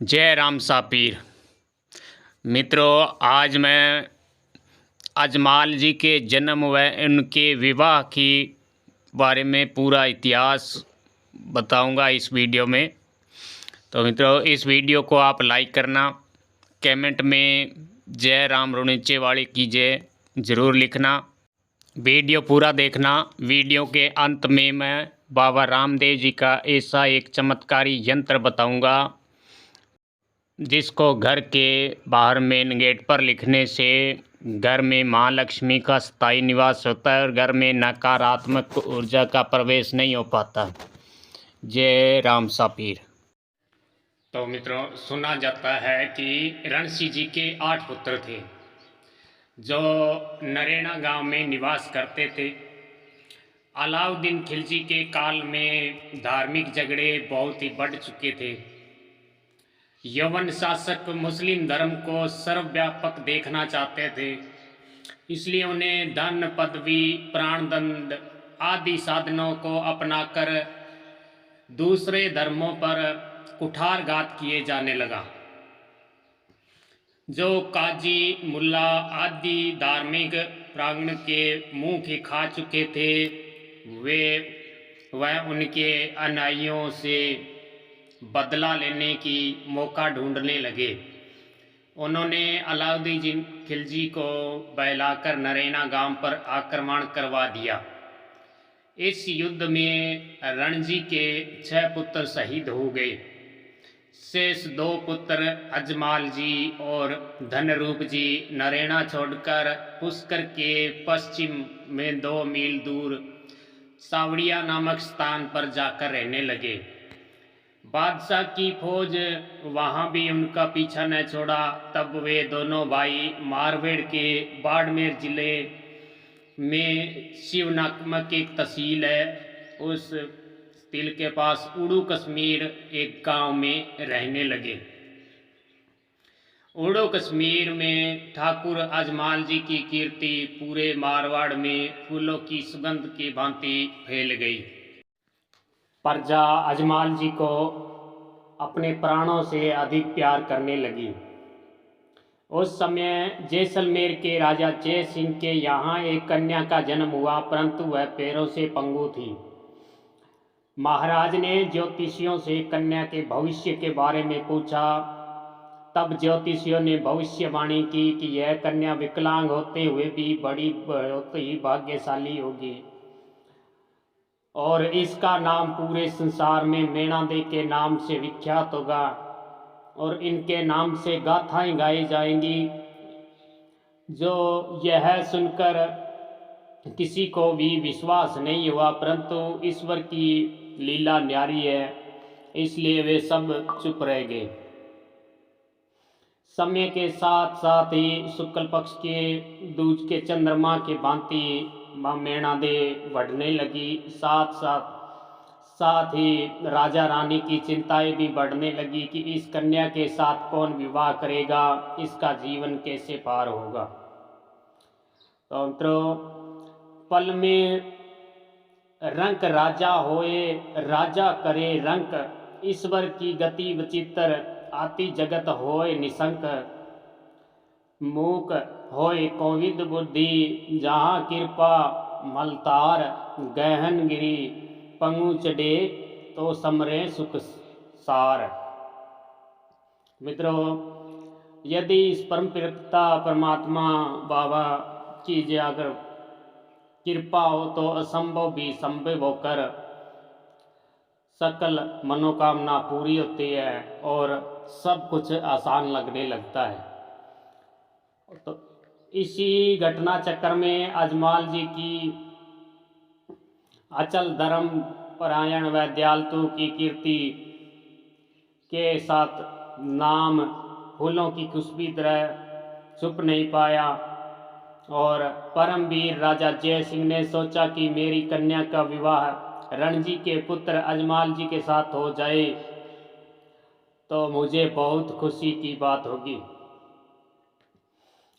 जय राम सापीर। मित्रों, आज मैं अजमाल जी के जन्म व उनके विवाह की बारे में पूरा इतिहास बताऊंगा इस वीडियो में। तो मित्रों, इस वीडियो को आप लाइक करना, कमेंट में जय राम रुणिचे वाली की जय ज़रूर लिखना, वीडियो पूरा देखना। वीडियो के अंत में मैं बाबा रामदेव जी का ऐसा एक चमत्कारी यंत्र बताऊंगा जिसको घर के बाहर मेन गेट पर लिखने से घर में माँ लक्ष्मी का स्थायी निवास होता है और घर में नकारात्मक ऊर्जा का प्रवेश नहीं हो पाता। जय राम सापीर। तो मित्रों, सुना जाता है कि रणसी जी के 8 पुत्र थे जो नरेना गांव में निवास करते थे। अलाउद्दीन खिलजी के काल में धार्मिक झगड़े बहुत ही बढ़ चुके थे। यवन शासक मुस्लिम धर्म को सर्वव्यापक देखना चाहते थे, इसलिए उन्हें धन, पदवी, प्राणदंड आदि साधनों को अपनाकर दूसरे धर्मों पर कुठारघात किए जाने लगा। जो काजी, मुल्ला आदि धार्मिक प्रांगण के मुंह के खा चुके थे, वह उनके अनुयायियों से बदला लेने की मौका ढूंढने लगे। उन्होंने अलाउद्दीन खिलजी को बहलाकर नरेना गांव पर आक्रमण करवा दिया। इस युद्ध में रणजी के 6 पुत्र शहीद हो गए। शेष 2 पुत्र अजमाल जी और धनरूप जी नरेना छोड़कर पुष्कर के पश्चिम में 2 मील दूर सावड़िया नामक स्थान पर जाकर रहने लगे। बादशाह की फौज वहां भी उनका पीछा न छोड़ा। तब वे दोनों भाई मारवेड़ के बाड़मेर जिले में शिव नामक एक तहसील है, उस तिल के पास उड़ू कश्मीर एक गांव में रहने लगे। उड़ू कश्मीर में ठाकुर अजमाल जी की कीर्ति पूरे मारवाड़ में फूलों की सुगंध की भांति फैल गई। प्रजा अजमाल जी को अपने प्राणों से अधिक प्यार करने लगी। उस समय जैसलमेर के राजा जय सिंह के यहाँ एक कन्या का जन्म हुआ, परंतु वह पैरों से पंगु थी। महाराज ने ज्योतिषियों से कन्या के भविष्य के बारे में पूछा। तब ज्योतिषियों ने भविष्यवाणी की कि यह कन्या विकलांग होते हुए भी बहुत ही भाग्यशाली होगी और इसका नाम पूरे संसार में मैनादे के नाम से विख्यात होगा और इनके नाम से गाथाएं गाई जाएंगी। जो यह सुनकर किसी को भी विश्वास नहीं हुआ, परंतु ईश्वर की लीला न्यारी है, इसलिए वे सब चुप रह गए। समय के साथ साथ ही शुक्ल पक्ष के दूज के चंद्रमा के भांति माँ मैनादे बढ़ने लगी। साथ ही राजा रानी की चिंताएं भी बढ़ने लगी कि इस कन्या के साथ कौन विवाह करेगा, इसका जीवन कैसे पार होगा। तो मित्रों, पल में रंक राजा होए, राजा करे रंक, ईश्वर की गति विचित्र, आति जगत होए निशंक, मूक होए कोविद बुद्धि, जहाँ कृपा मलतार, गहन गिरी पंगु चढ़े, तो समरे सुख सार। मित्रों, यदि इस परम पिता परमात्मा बाबा की अगर कृपा हो तो असंभव भी संभव होकर सकल मनोकामना पूरी होती है और सब कुछ आसान लगने लगता है। तो इसी घटना चक्र में अजमाल जी की अचल धर्म परायण व दयालुता की कीर्ति के साथ नाम फूलों की खुशबू तरह छुप नहीं पाया और परमवीर राजा जय सिंह ने सोचा कि मेरी कन्या का विवाह रणजी के पुत्र अजमाल जी के साथ हो जाए तो मुझे बहुत खुशी की बात होगी।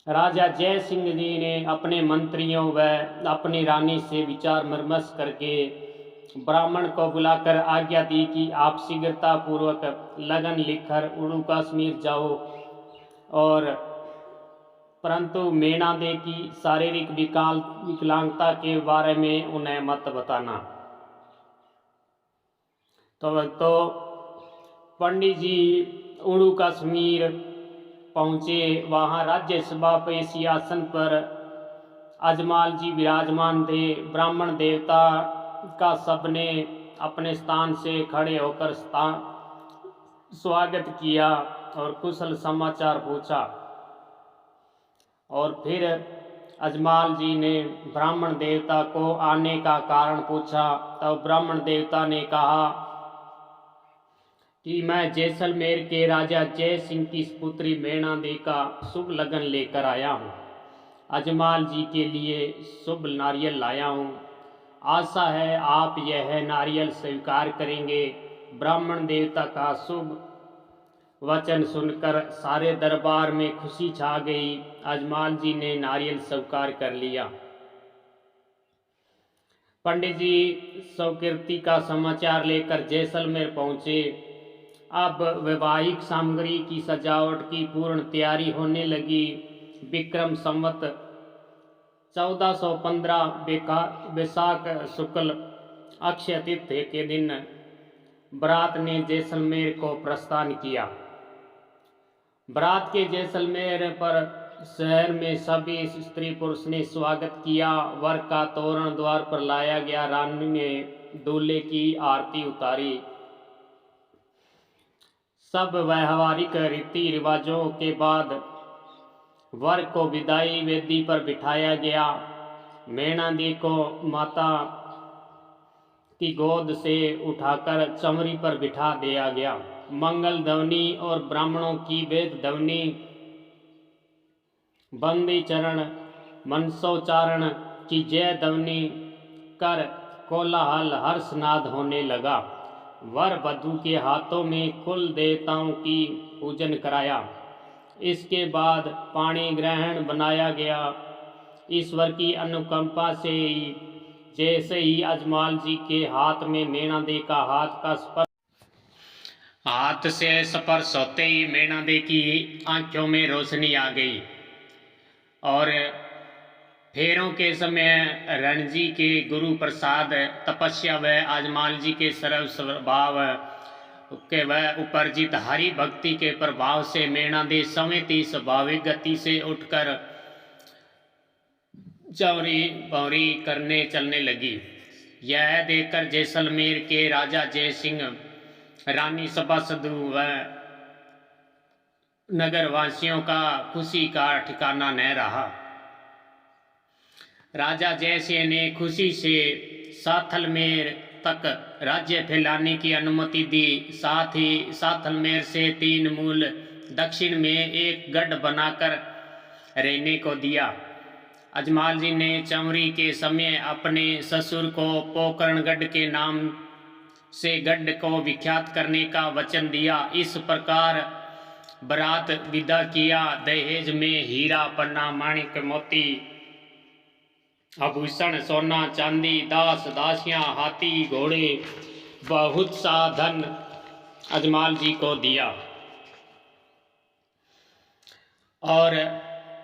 राजा जय सिंह जी ने अपने मंत्रियों व अपनी रानी से विचार विमर्श करके ब्राह्मण को बुलाकर आज्ञा दी कि आप शीघ्रता पूर्वक लगन लिखकर उड़ू कश्मीर जाओ, और परंतु मेणा दे की शारीरिक विकलांगता के बारे में उन्हें मत बताना। तो पंडित जी उड़ू कश्मीर पहुँचे। वहाँ राज्यसभा पे सिंहासन पर अजमाल जी विराजमान थे। ब्राह्मण देवता का सबने अपने स्थान से खड़े होकर स्वागत किया और कुशल समाचार पूछा। और फिर अजमाल जी ने ब्राह्मण देवता को आने का कारण पूछा। तब ब्राह्मण देवता ने कहा कि मैं जैसलमेर के राजा जय सिंह की पुत्री मेणा दे का शुभ लगन लेकर आया हूँ। अजमाल जी के लिए शुभ नारियल लाया हूँ। आशा है आप यह नारियल स्वीकार करेंगे। ब्राह्मण देवता का शुभ वचन सुनकर सारे दरबार में खुशी छा गई। अजमाल जी ने नारियल स्वीकार कर लिया। पंडित जी स्वकीर्ति का समाचार लेकर जैसलमेर पहुँचे। अब वैवाहिक सामग्री की सजावट की पूर्ण तैयारी होने लगी। विक्रम संवत 1415 वैशाख शुक्ल अक्षय तिथि के दिन बारात ने जैसलमेर को प्रस्थान किया। बारात के जैसलमेर पर शहर में सभी स्त्री पुरुष ने स्वागत किया। वर का तोरण द्वार पर लाया गया। रानी ने दूल्हे की आरती उतारी। सब व्यवहारिक रीति रिवाजों के बाद वर को विदाई वेदी पर बिठाया गया। मेणा दी को माता की गोद से उठाकर चमरी पर बिठा दिया गया। मंगल ध्वनि और ब्राह्मणों की वेद ध्वनि, बंदी चरण, मनसोच्चारण की जय ध्वनि कर कोलाहल हर्षनाद होने लगा। वर वधू के हाथों में कुल देवताओं की पूजन कराया। इसके बाद पाणी ग्रहण बनाया गया। ईश्वर की अनुकंपा से ही जैसे ही अजमाल जी के हाथ में मेणा दे का हाथ से स्पर्श होते ही मेणा दे की आंखों में रोशनी आ गई। और फेरों के समय रणजी के गुरु प्रसाद तपस्या व अजमाल जी के सरल स्वभाव के वह उपर्जित हरि भक्ति के प्रभाव से मेणा दे समेत ही स्वाभाविक गति से उठकर चौरी बौरी करने चलने लगी। यह देखकर जैसलमेर के राजा जय सिंह, रानी सभासदु व नगरवासियों का खुशी का ठिकाना न रहा। राजा जयसिंह ने खुशी से साथलमेर तक राज्य फैलाने की अनुमति दी। साथ ही साथलमेर से 3 मूल दक्षिण में एक गढ़ बनाकर रहने को दिया। अजमाल जी ने चमरी के समय अपने ससुर को पोकरणगढ़ के नाम से गढ़ को विख्यात करने का वचन दिया। इस प्रकार बारात विदा किया। दहेज में हीरा, पन्ना, माणिक, मोती, आभूषण, सोना, चांदी, दास दासियां, हाथी, घोड़े, बहुत सा धन अजमाल जी को दिया। और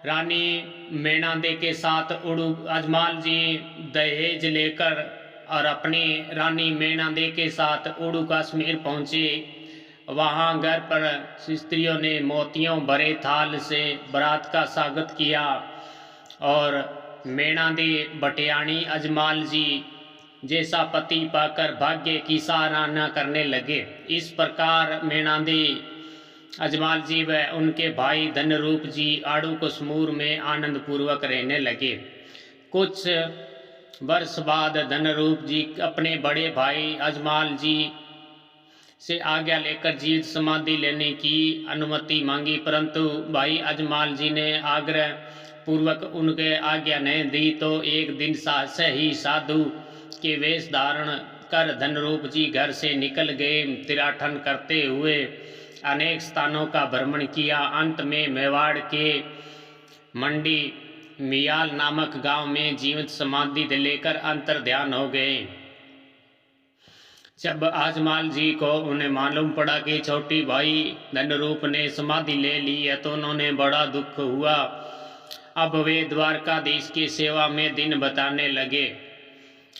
रानी मेणा दे के साथ उड़ू अजमाल जी दहेज लेकर और अपनी रानी मेणा दे के साथ उड़ू कश्मीर पहुँचे। वहाँ घर पर स्त्रियों ने मोतियों भरे थाल से बारात का स्वागत किया। और मेणा दे भटियाणी अजमाल जी जैसा पति पाकर भाग्य की सराहना करने लगे। इस प्रकार मेणा दे अजमाल जी व उनके भाई धनरूप जी आड़ू कश्मीर में आनंद पूर्वक रहने लगे। कुछ वर्ष बाद धनरूप जी अपने बड़े भाई अजमाल जी से आज्ञा लेकर जीवित समाधि लेने की अनुमति मांगी, परंतु भाई अजमाल जी ने आग्रह पूर्वक उनके आज्ञा नहीं दी। तो एक दिन से ही साधु के वेश धारण कर धनरूप जी घर से निकल गए। तीर्थाटन करते हुए अनेक स्थानों का भ्रमण किया। अंत में मेवाड़ के मंडी मियाल नामक गांव में जीवित समाधि लेकर अंतर ध्यान हो गए। जब आजमाल जी को उन्हें मालूम पड़ा कि छोटी भाई धनरूप ने समाधि ले ली है तो उन्होंने बड़ा दुख हुआ। अब वे द्वारकाधीश की सेवा में दिन बिताने लगे।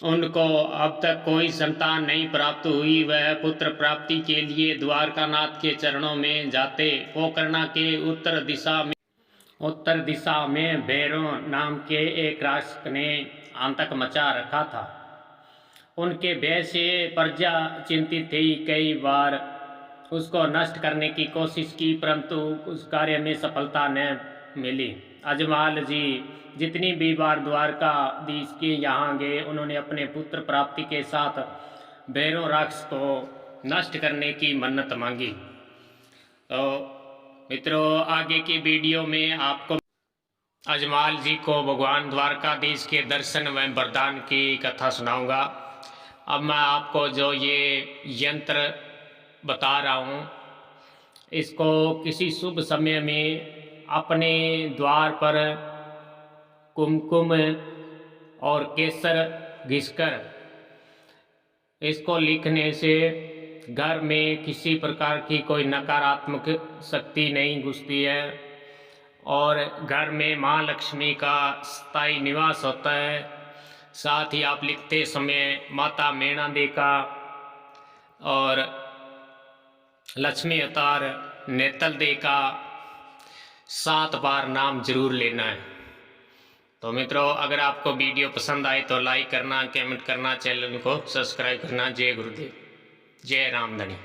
उनको अब तक कोई संतान नहीं प्राप्त हुई। वह पुत्र प्राप्ति के लिए द्वारकानाथ के चरणों में जाते। पोखरणा के उत्तर दिशा में भैरव नाम के एक राक्षस ने आतंक मचा रखा था। उनके भय से प्रजा चिंतित थी। कई बार उसको नष्ट करने की कोशिश की परंतु उस कार्य में सफलता न मिली। अजमाल जी जितनी भी बार द्वारकाधीश के यहाँ गए उन्होंने अपने पुत्र प्राप्ति के साथ भैरव राक्षस को नष्ट करने की मन्नत मांगी। तो मित्रों, आगे की वीडियो में आपको अजमाल जी को भगवान द्वारकाधीश के दर्शन व वरदान की कथा सुनाऊंगा। अब मैं आपको जो ये यंत्र बता रहा हूँ इसको किसी शुभ समय में अपने द्वार पर कुमकुम और केसर घिसकर इसको लिखने से घर में किसी प्रकार की कोई नकारात्मक शक्ति नहीं घुसती है और घर में माँ लक्ष्मी का स्थायी निवास होता है। साथ ही आप लिखते समय माता मैना दे का और लक्ष्मी अवतार नेतल दे का 7 बार नाम जरूर लेना है। तो मित्रों, अगर आपको वीडियो पसंद आए तो लाइक करना, कमेंट करना, चैनल को सब्सक्राइब करना। जय गुरुदेव, जय रामधनी।